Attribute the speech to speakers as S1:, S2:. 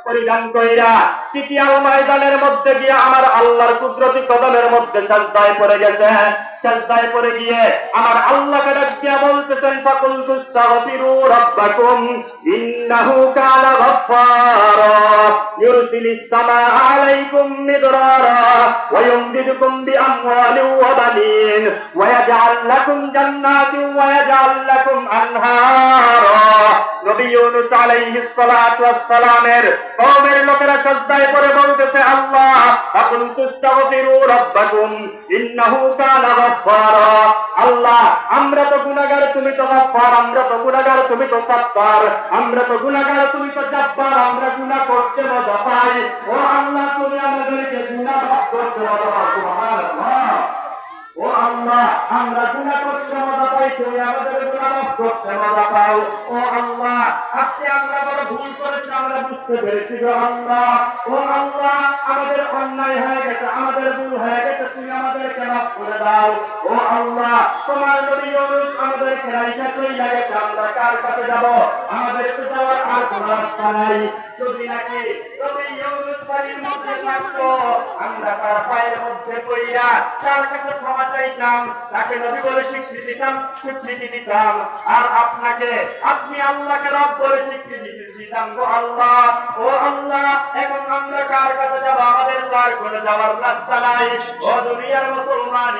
S1: পরিধান কইরা তৃতীয় ময়দানের মধ্যে গিয়ে আমার আল্লাহর কুদরতি কদমের মধ্যে সাজদায় পড়ে গেছে। সাজদায় পড়ে গিয়ে আমার আল্লাহকে ডাক দিয়া বলতেছেন, ফাকুলতু আস্তাগফিরু রাব্বাকুম ইন্নাহু কানা গফফারা ইউরসিলিস সামাআ আলাইকুম মিদরারা ওয়া ইউমদিদুকুম বিআমওয়ালিন ওয়া বানিন ওয়া ইয়াজআল লাকুম জান্নাতিন ওয়া ইয়াজআল লাকুম আনহারা। নবী ইউনূস আলাইহিস সালাতু ওয়াস সালামের কওমের লোকেরা সাজদায় পড়ে বলতেছে, আল্লাহ ফাকুলতু আস্তাগফিরু রাব্বাকুম ইন্নাহু কানা গফফারা। আল্লাহ আমরা তো গুনাহগার, তুমি তো গফফার। আমরা তো গুনাহগার, তুমি তো সত্তার। আমরা তো গুনাহগার, তুমি তো জব্বার। আমরা গুনাহ করতে মজা পাই। ও আল্লাহ তুমি আমাদেরকে গুনাহ মাফ করতে মজা পাও। সুবহানাল্লাহ। ও আল্লাহ আমরা গুনাহ করতে মজা পাই, তুমি আমাদের গুনাহ মাফ করতে মজা পাও। ও আল্লাহ আজকে আমরা বড় ভুল করেছি, আমরা বুঝতে পেরেছি গো আল্লাহ। ও আল্লাহ আমাদের অন্যায় হয়ে গেছে, আমাদের ভুল হয়ে গেছে, তুমি আমাদেরকে মাফ করে দাও। ও আল্লাহ তোমার নবী ইউনূস আমাদেরকে রাইখা চইলা গেছে, আমরা কার কাছে যাব? আমাদের তো যাওয়ার আর কোনো রাস্তা নাই। যদি নাকি নবী ইউনূস পানির মধ্যে থাকতো, আমরা তার পায়ের মধ্যে পইরা তার কাছে ক্ষমা চাইতাম, তাকে নবী বলে স্বীকৃতি দিতাম। আর আপনাকে, আপনি আল্লাহকে রব বলে স্বীকৃতি দিতাম গো আল্লাহ। ও আল্লাহ এখন আমরা কার কাছে যাব? আমাদের তো আর কোনো যাওয়ার রাস্তা নাই। ও দুনিয়ার মুসলমান।